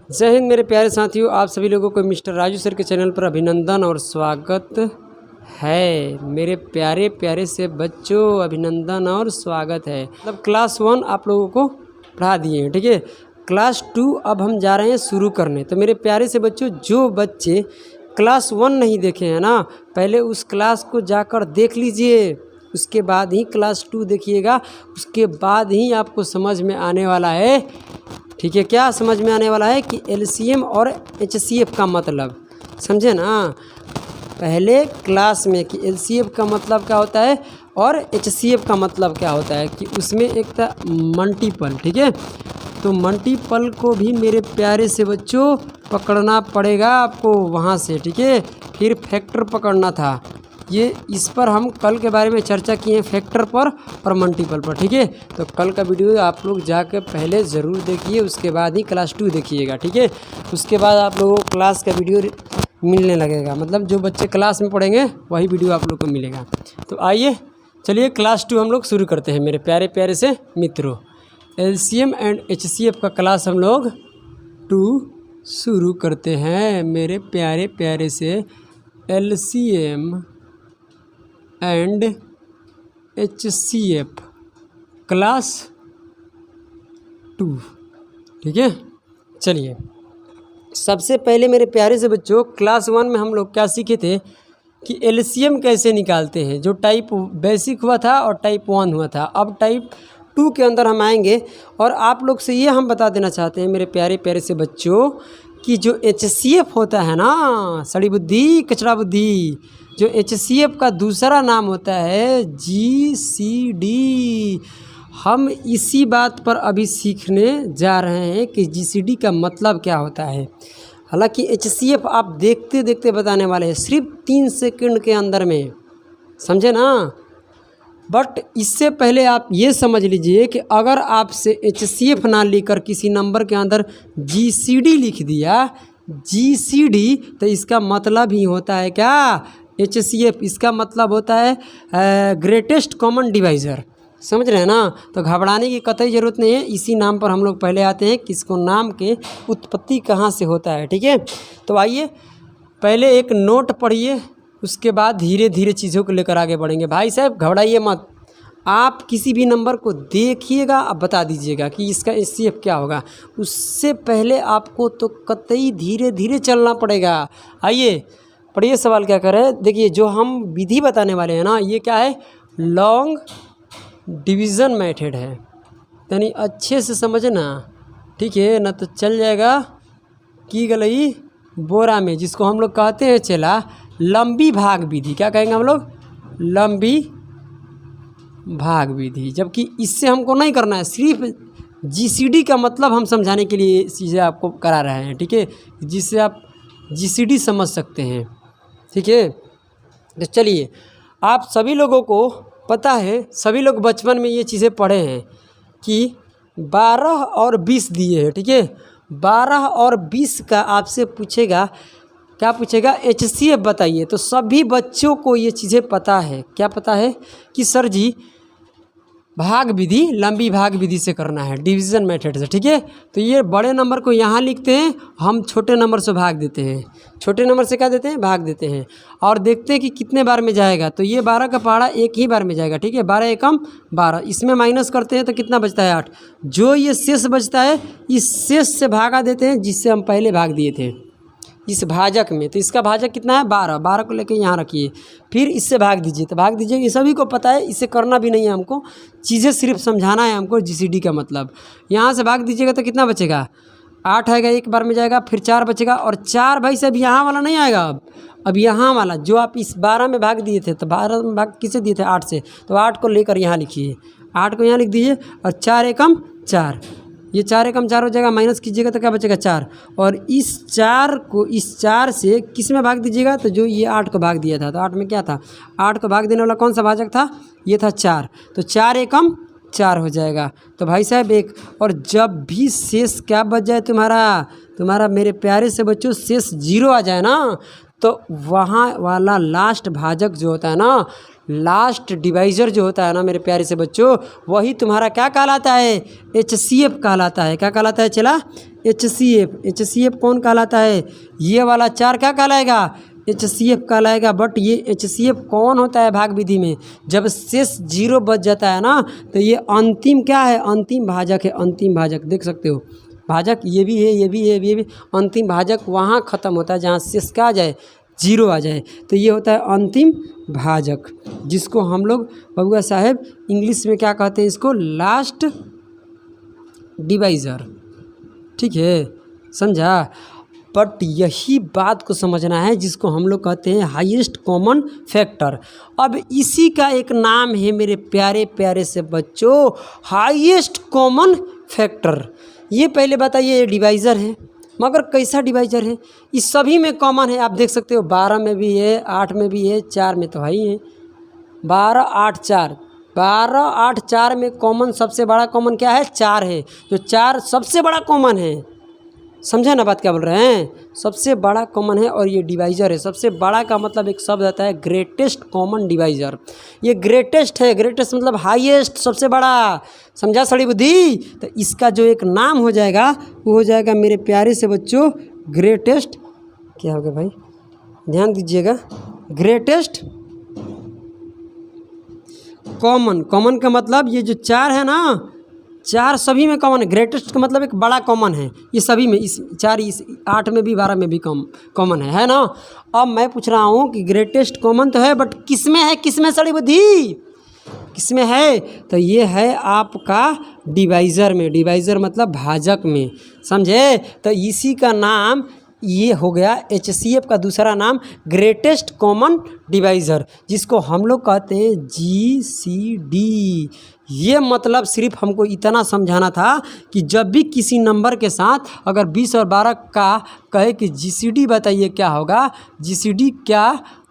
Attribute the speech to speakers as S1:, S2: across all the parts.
S1: जय हिंद मेरे प्यारे साथियों, आप सभी लोगों को मिस्टर राजू सर के चैनल पर अभिनंदन और स्वागत है। मेरे प्यारे प्यारे से बच्चों, अभिनंदन और स्वागत है। मतलब क्लास 1 आप लोगों को पढ़ा दिए हैं, ठीक है। क्लास 2 अब हम जा रहे हैं शुरू करने। तो मेरे प्यारे से बच्चों, जो बच्चे क्लास 1 नहीं देखे हैं ना, पहले उस क्लास को जाकर देख लीजिए, उसके बाद ही क्लास 2 देखिएगा। उसके बाद ही आपको समझ में आने वाला है, ठीक है। क्या समझ में आने वाला है कि एलसीएम और एचसीएफ का मतलब, समझे ना। पहले क्लास में कि एलसीएम का मतलब क्या होता है और एचसीएफ का मतलब क्या होता है, कि उसमें एक था मल्टीपल, ठीक है। तो मल्टीपल को भी मेरे प्यारे से बच्चों पकड़ना पड़ेगा आपको वहाँ से, ठीक है। फिर फैक्टर पकड़ना था, ये इस पर हम कल के बारे में चर्चा किए हैं, फैक्टर पर और मल्टीपल पर, ठीक है। तो कल का वीडियो आप लोग जाकर पहले ज़रूर देखिए, उसके बाद ही क्लास 2 देखिएगा, ठीक है। उसके बाद आप लोगों को क्लास का वीडियो मिलने लगेगा, मतलब जो बच्चे क्लास में पढ़ेंगे वही वीडियो आप लोग को मिलेगा। तो आइए चलिए क्लास 2 हम लोग शुरू करते हैं मेरे प्यारे प्यारे से मित्रों। एलसीएम एंड एचसीएफ का क्लास हम लोग 2 शुरू करते हैं मेरे प्यारे प्यारे से। एलसीएम एंड एचसीएफ क्लास 2, ठीक है। चलिए सबसे पहले मेरे प्यारे से बच्चों, क्लास 1 में हम लोग क्या सीखे थे कि एलसीएम कैसे निकालते हैं। जो टाइप बेसिक हुआ था और टाइप 1 हुआ था, अब टाइप 2 के अंदर हम आएंगे। और आप लोग से ये हम बता देना चाहते हैं मेरे प्यारे प्यारे से बच्चों, कि जो एचसीएफ होता है ना, सड़ी बुद्धि कचरा बुद्धि, जो एचसीएफ का दूसरा नाम होता है जीसीडी। हम इसी बात पर अभी सीखने जा रहे हैं कि जीसीडी का मतलब क्या होता है। हालांकि एचसीएफ आप देखते देखते बताने वाले हैं सिर्फ 3 सेकंड के अंदर में, समझे ना। बट इससे पहले आप ये समझ लीजिए कि अगर आपसे एचसीएफ ना लेकर किसी नंबर के अंदर जीसीडी लिख दिया, जीसीडी, तो इसका मतलब ही होता है क्या, एचसीएफ। इसका मतलब होता है ग्रेटेस्ट कॉमन डिवाइज़र, समझ रहे हैं ना। तो घबराने की कतई ज़रूरत नहीं है, इसी नाम पर हम लोग पहले आते हैं कि इसको नाम के उत्पत्ति कहाँ से होता है, ठीक है। तो आइए पहले एक नोट पढ़िए, उसके बाद धीरे धीरे चीज़ों को लेकर आगे बढ़ेंगे। भाई साहब घबराइए मत, आप किसी भी नंबर को देखिएगा, अब बता दीजिएगा कि इसका एचसीएफ क्या होगा। उससे पहले आपको तो कतई धीरे धीरे चलना पड़ेगा। आइए पढ़िए, सवाल क्या कर रहे हैं। देखिए जो हम विधि बताने वाले हैं ना, ये क्या है, लॉन्ग डिवीज़न मेथड है, यानी अच्छे से समझना, ठीक है ना। तो चल जाएगा की गलई बोरा में, जिसको हम लोग कहते हैं चला लंबी भाग विधि। क्या कहेंगे हम लोग, लंबी भाग विधि। जबकि इससे हमको नहीं करना है, सिर्फ जीसीडी का मतलब हम समझाने के लिए चीज़ें आपको करा रहे हैं, ठीक है, जिससे आप जीसीडी समझ सकते हैं, ठीक है। तो चलिए, आप सभी लोगों को पता है, सभी लोग बचपन में ये चीज़ें पढ़े हैं कि 12 और 20 दिए हैं, ठीक है। 12 और 20 का आपसे पूछेगा, क्या पूछेगा, एचसीएफ बताइए। तो सभी बच्चों को ये चीज़ें पता है, क्या पता है कि सर जी भाग विधि, लंबी भाग विधि से करना है, डिवीज़न मेथड से, ठीक है। तो ये बड़े नंबर को यहाँ लिखते हैं, हम छोटे नंबर से भाग देते हैं, छोटे नंबर से क्या देते हैं, भाग देते हैं, और देखते हैं कि कितने बार में जाएगा। तो ये 12 का पहाड़ा एक ही बार में जाएगा, ठीक है। 12 एकम 12, इसमें माइनस करते हैं तो कितना बचता है, 8। जो ये शेष बचता है, इस शेष से भागा देते हैं जिससे हम पहले भाग दिए थे, इस भाजक में। तो इसका भाजक कितना है, 12। 12 को लेके यहाँ रखिए, फिर इससे भाग दीजिए, तो भाग दीजिए। ये सभी को पता है, इसे करना भी नहीं है हमको, चीज़ें सिर्फ समझाना है हमको जीसीडी का मतलब। यहाँ से भाग दीजिएगा तो कितना बचेगा, 8 आएगा, एक बार में जाएगा, फिर 4 बचेगा। और 4 भाई साहब यहाँ वाला नहीं आएगा, अब यहाँ वाला जो आप इस 12 में भाग दिए थे, तो 12 में भाग किसे दिए थे, 8 से। तो 8 को लेकर यहाँ लिखिए, 8 को यहाँ लिख दीजिए, और 4 एकम 4, ये 4 एकम 4 हो जाएगा, माइनस कीजिएगा तो क्या बचेगा, 4। और इस 4 को इस 4 से किस में भाग दीजिएगा, तो जो ये 8 को भाग दिया था, तो 8 में क्या था, 8 को भाग देने वाला कौन सा भाजक था, ये था 4। तो 4 एकम 4 हो जाएगा, तो भाई साहब 1। और जब भी शेष क्या बच जाए तुम्हारा मेरे प्यारे से बच्चों, शेष 0 आ जाए ना, तो वहाँ वाला लास्ट भाजक जो होता है ना, लास्ट डिवाइज़र जो होता है ना मेरे प्यारे से बच्चों, वही तुम्हारा क्या कहलाता है, HCF कहलाता है। क्या कहलाता है चला, HCF। HCF कौन कहलाता है, ये वाला 4 क्या कहलाएगा, HCF कहलाएगा। बट ये HCF कौन होता है भाग विधि में, जब शेष 0 बच जाता है ना, तो ये अंतिम क्या है, अंतिम भाजक है। अंतिम भाजक देख सकते हो, भाजक ये भी है, ये भी है, ये भी। अंतिम भाजक वहाँ ख़त्म होता है जहाँ शेष क्या आ जाए, 0 आ जाए, तो ये होता है अंतिम भाजक, जिसको हम लोग बबुआ साहेब इंग्लिश में क्या कहते हैं, इसको लास्ट डिवाइज़र। ठीक है, समझा। बट यही बात को समझना है जिसको हम लोग कहते हैं हाईएस्ट कॉमन फैक्टर। अब इसी का एक नाम है मेरे प्यारे प्यारे से बच्चों, हाईएस्ट कॉमन फैक्टर। ये पहले बताइए, ये डिवाइज़र है, मगर कैसा डिवाइज़र है, इस सभी में कॉमन है। आप देख सकते हो 12 में भी है, 8 में भी है, 4 में तो है ही है। 12, 8, 4, 12, 8, 4 में कॉमन सबसे बड़ा कॉमन क्या है, 4 है। जो 4 सबसे बड़ा कॉमन है, समझे ना बात क्या बोल रहे हैं, सबसे बड़ा कॉमन है। और ये डिवाइज़र है, सबसे बड़ा का मतलब एक शब्द आता है ग्रेटेस्ट कॉमन डिवाइज़र। ये ग्रेटेस्ट है, ग्रेटेस्ट मतलब हाईएस्ट, सबसे बड़ा, समझा सड़ी बुद्धि। तो इसका जो एक नाम हो जाएगा वो हो जाएगा मेरे प्यारे से बच्चों ग्रेटेस्ट, क्या हो गया भाई ध्यान दीजिएगा, ग्रेटेस्ट कॉमन। कॉमन का मतलब ये जो 4 है ना, 4 सभी में कॉमन है। ग्रेटेस्ट का मतलब एक बड़ा कॉमन है, ये सभी में, इस 4, इस 8 में भी, 12 में भी कॉमन है ना। अब मैं पूछ रहा हूँ कि ग्रेटेस्ट कॉमन तो है, बट किस में है, किस में सड़ी बुद्धि, किस में है, तो ये है आपका डिवाइज़र में। डिवाइज़र मतलब भाजक में, समझे। तो इसी का नाम ये हो गया HCF का दूसरा नाम ग्रेटेस्ट कॉमन डिवाइज़र, जिसको हम लोग कहते हैं GCD। ये मतलब सिर्फ हमको इतना समझाना था कि जब भी किसी नंबर के साथ अगर 20 और 12 का कहे कि GCD बताइए क्या होगा, GCD क्या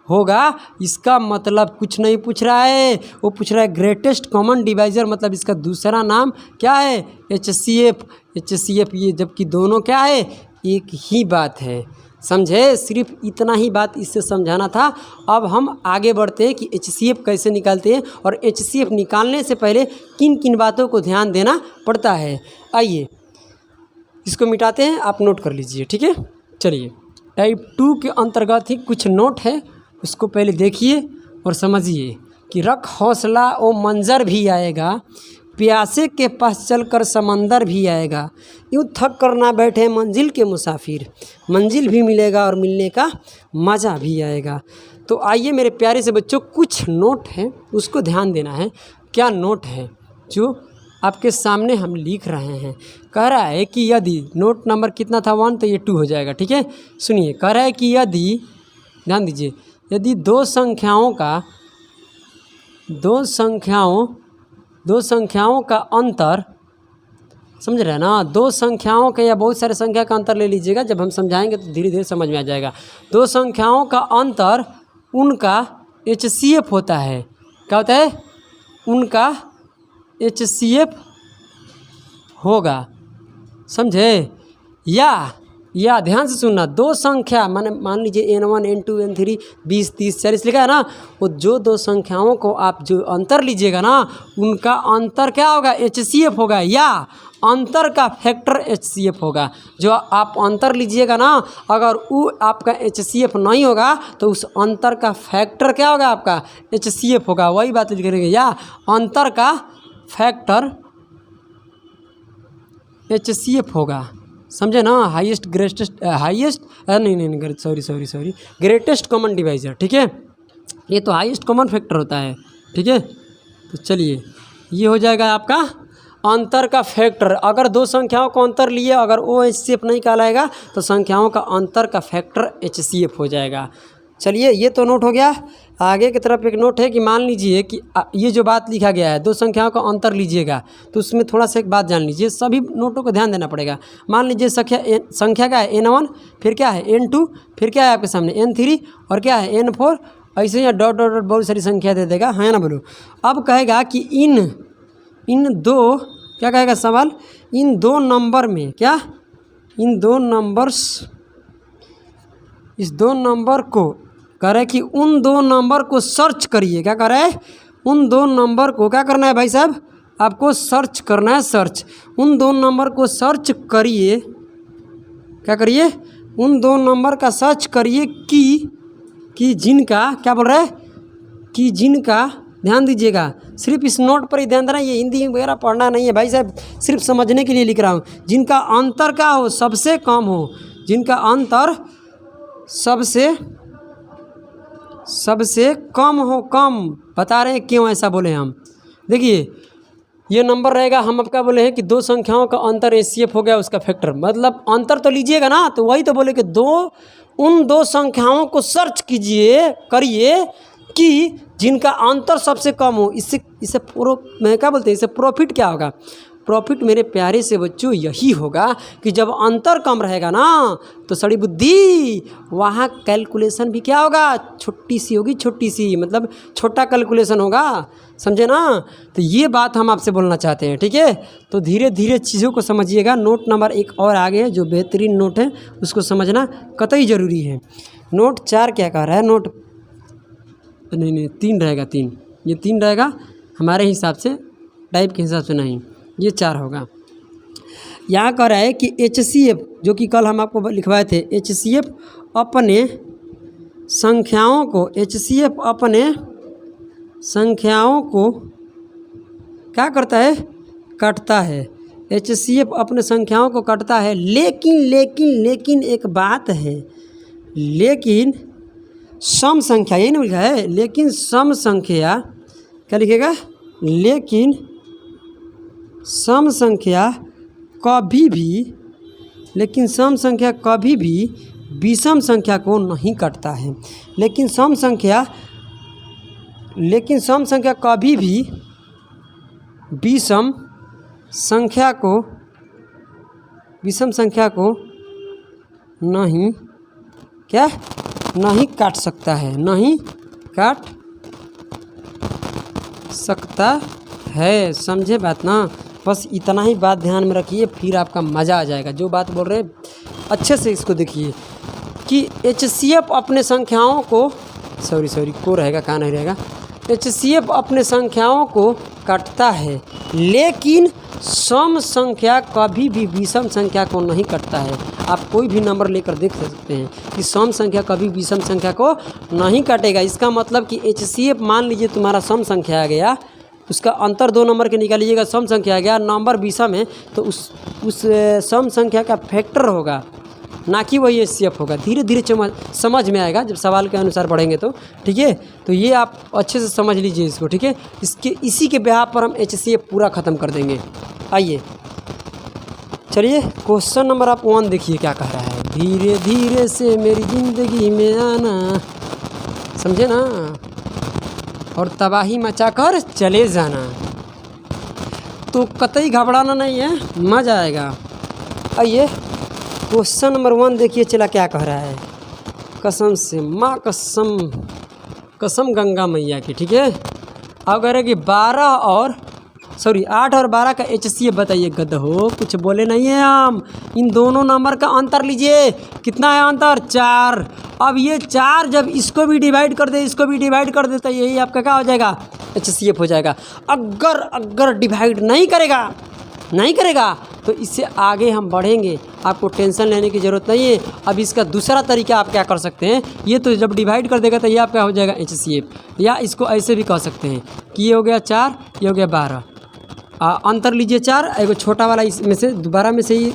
S1: होगा, इसका मतलब कुछ नहीं पूछ रहा है, वो पूछ रहा है ग्रेटेस्ट कॉमन डिवाइज़र, मतलब इसका दूसरा नाम क्या है, HCF। HCF ये, जबकि दोनों क्या है, एक ही बात है, समझे। सिर्फ इतना ही बात इससे समझाना था। अब हम आगे बढ़ते हैं कि HCF कैसे निकालते हैं, और HCF निकालने से पहले किन किन बातों को ध्यान देना पड़ता है। आइए इसको मिटाते हैं, आप नोट कर लीजिए, ठीक है। चलिए, टाइप 2 के अंतर्गत ही कुछ नोट है, उसको पहले देखिए और समझिए कि रख हौसला ओ मंजर भी आएगा, प्यासे के पास चलकर समंदर भी आएगा, यूँ थक कर ना बैठे मंजिल के मुसाफिर, मंजिल भी मिलेगा और मिलने का मज़ा भी आएगा। तो आइए मेरे प्यारे से बच्चों, कुछ नोट हैं उसको ध्यान देना है। क्या नोट है जो आपके सामने हम लिख रहे हैं। कह रहा है कि यदि, नोट नंबर कितना था 1, तो ये 2 हो जाएगा, ठीक है। सुनिए, कह रहा है कि यदि, ध्यान दीजिए, यदि दो संख्याओं का अंतर, समझ रहे हैं ना, दो संख्याओं का या बहुत सारे संख्या का अंतर ले लीजिएगा, जब हम समझाएंगे तो धीरे धीरे समझ में आ जाएगा। दो संख्याओं का अंतर उनका HCF होता है। क्या होता है, उनका HCF होगा, समझे। या ध्यान से सुनना, दो संख्या माने मान लीजिए N1 N2 N3 20 30 40 लिखा है ना, वो जो दो संख्याओं को आप जो अंतर लीजिएगा ना, उनका अंतर क्या होगा, HCF होगा, या अंतर का फैक्टर HCF होगा। जो आप अंतर लीजिएगा ना, अगर वो आपका HCF नहीं होगा तो उस अंतर का फैक्टर क्या होगा, आपका HCF होगा। वही बात लिख रहे हैं, या अंतर का फैक्टर HCF होगा, समझे ना। हाईएस्ट ग्रेटेस्ट कॉमन डिवाइज़र, ठीक है। ये तो हाईएस्ट कॉमन फैक्टर होता है, ठीक है। तो चलिए, ये हो जाएगा आपका अंतर का फैक्टर। अगर दो संख्याओं को अंतर लिए, अगर वो HCF नहीं कहलाएगा तो संख्याओं का अंतर का फैक्टर HCF हो जाएगा। चलिए, ये तो नोट हो गया। आगे की तरफ एक नोट है कि मान लीजिए कि ये जो बात लिखा गया है, दो संख्याओं का अंतर लीजिएगा, तो उसमें थोड़ा सा एक बात जान लीजिए, सभी नोटों को ध्यान देना पड़ेगा। मान लीजिए संख्या क्या है, N1, फिर क्या है N2, फिर क्या है आपके सामने N3, और क्या है N4, ऐसे ही डॉट डॉट डॉट बहुत सारी संख्या दे देगा, है ना बोलो। अब कहेगा कि इन दो, क्या कहेगा सवाल, इन दो नंबर में, क्या, इन दो नंबर्स इस 2 नंबर को कह रहे कि उन 2 नंबर को सर्च करिए। क्या कह रहे हैं? उन 2 नंबर को क्या करना है भाई साहब? आपको सर्च करना है, सर्च। उन 2 नंबर को सर्च करिए। क्या करिए? उन 2 नंबर का सर्च करिए कि जिनका, क्या बोल रहा है? कि जिनका, ध्यान दीजिएगा, सिर्फ इस नोट पर ही ध्यान देना, ये हिंदी वगैरह पढ़ना नहीं है भाई साहब, सिर्फ समझने के लिए लिख रहा हूँ। जिनका अंतर क्या हो? सबसे कम हो। जिनका अंतर सबसे कम हो। कम बता रहे हैं क्यों ऐसा बोले हम? देखिए ये नंबर रहेगा, हम आपका बोले हैं कि 2 संख्याओं का अंतर एचसीएफ हो गया उसका फैक्टर, मतलब अंतर तो लीजिएगा ना, तो वही तो बोले कि उन 2 संख्याओं को सर्च करिए कि जिनका अंतर सबसे कम हो। इससे मैं क्या बोलते हैं, इससे प्रॉफिट क्या होगा? प्रॉफिट मेरे प्यारे से बच्चों यही होगा कि जब अंतर कम रहेगा ना, तो सड़ी बुद्धि वहाँ कैलकुलेशन भी क्या होगा? छोटी सी होगी, छोटी सी, मतलब छोटा कैलकुलेशन होगा, समझे ना? तो ये बात हम आपसे बोलना चाहते हैं, ठीक है? तो धीरे धीरे चीज़ों को समझिएगा। नोट नंबर 1 और आगे है जो बेहतरीन नोट है, उसको समझना कतई ज़रूरी है। नोट 4 क्या कह रहा है? नोट नहीं 3 रहेगा, 3, ये 3 रहेगा हमारे हिसाब से, टाइप के हिसाब से नहीं, ये 4 होगा। यहाँ कह रहा है कि एचसीएफ, जो कि कल हम आपको लिखवाए थे, एचसीएफ अपने संख्याओं को क्या करता है? काटता है। एचसीएफ अपने संख्याओं को काटता है, लेकिन एक बात है, लेकिन सम संख्या, यही नहीं लिखा है, लेकिन सम संख्या, क्या लिखेगा? लेकिन सम संख्या कभी भी विषम संख्या को नहीं काटता है। लेकिन सम संख्या कभी भी विषम संख्या को नहीं काट सकता है, नहीं काट सकता है। समझे बात ना? बस इतना ही बात ध्यान में रखिए, फिर आपका मज़ा आ जाएगा। जो बात बोल रहे हैं अच्छे से इसको देखिए कि एचसीएफ अपने संख्याओं को को रहेगा, कहाँ नहीं रहेगा। एचसीएफ अपने संख्याओं को काटता है, लेकिन सम संख्या कभी भी विषम संख्या को नहीं काटता है। आप कोई भी नंबर लेकर देख सकते हैं कि सम संख्या कभी विषम संख्या को नहीं काटेगा। इसका मतलब कि एचसीएफ, मान लीजिए तुम्हारा सम संख्या आ गया, उसका अंतर 2 नंबर के निकालिएगा, सम संख्या आ गया, नंबर विषम है, तो उस सम संख्या का फैक्टर होगा, ना कि वही एचसीएफ होगा। धीरे धीरे समझ में आएगा जब सवाल के अनुसार पढ़ेंगे तो, ठीक है? तो ये आप अच्छे से समझ लीजिए इसको, ठीक है? इसी के बिहाफ पर हम एचसीएफ पूरा ख़त्म कर देंगे। आइए चलिए क्वेश्चन नंबर आप 1 देखिए क्या कह रहा है। धीरे धीरे से मेरी ज़िंदगी में आना, समझे ना, और तबाही मचाकर चले जाना। तो कतई घबराना नहीं है, मज़ा आएगा। आइए क्वेश्चन नंबर 1 देखिए, चला क्या कह रहा है। कसम से माँ कसम गंगा मैया की, ठीक है? अब कह रहे कि 8 और 12 का एचसीएफ बताइए। गधो, कुछ बोले नहीं है हम। इन दोनों नंबर का अंतर लीजिए, कितना है अंतर? 4। अब ये 4 जब इसको भी डिवाइड कर दे, इसको भी डिवाइड कर दे, तो यही आपका क्या हो जाएगा? एचसीएफ हो जाएगा। अगर डिवाइड नहीं करेगा तो इससे आगे हम बढ़ेंगे, आपको टेंशन लेने की ज़रूरत नहीं है। अब इसका दूसरा तरीका आप क्या कर सकते हैं, ये तो जब डिवाइड कर देगा तो ये आपका हो जाएगा एचसीएफ। या इसको ऐसे भी कह सकते हैं कि ये हो गया 4, ये हो गया 12। अंतर लीजिए 4, एगो छोटा वाला इसमें से 12 में से ही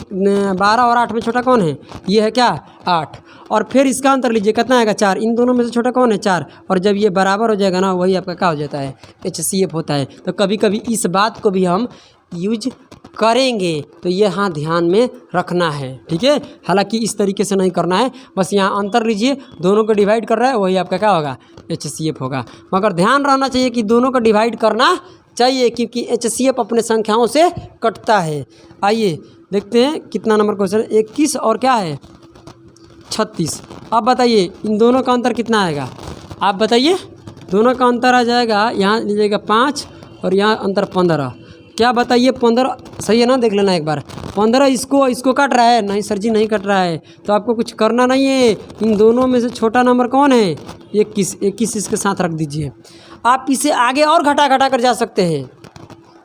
S1: 12 और 8 में छोटा कौन है? ये है क्या? 8। और फिर इसका अंतर लीजिए, कितना आएगा? 4। इन दोनों में से छोटा कौन है? 4। और जब ये बराबर हो जाएगा ना, वही आपका क्या हो जाता है? एचसीएफ होता है। तो कभी कभी इस बात को भी हम यूज करेंगे, तो ये हाँ ध्यान में रखना है, ठीक है? हालांकि इस तरीके से नहीं करना है, बस यहाँ अंतर लीजिए, दोनों को डिवाइड कर रहा है, वही आपका क्या होगा? एचसीएफ होगा। मगर ध्यान रहना चाहिए कि दोनों को डिवाइड करना चाहिए, क्योंकि एचसीएफ अपने संख्याओं से कटता है। आइए देखते हैं कितना नंबर क्वेश्चन। 21 और क्या है? 36। अब बताइए इन दोनों का अंतर कितना आएगा? आप बताइए। दोनों का अंतर आ जाएगा, यहाँ लीजिएगा 5 और यहाँ अंतर 15। क्या बताइए? 15 सही है ना? देख लेना एक बार। 15 इसको काट रहा है? नहीं सर जी नहीं कट रहा है। तो आपको कुछ करना नहीं है, इन दोनों में से छोटा नंबर कौन है? 21 इसके साथ रख दीजिए। आप इसे आगे और घटा कर जा सकते हैं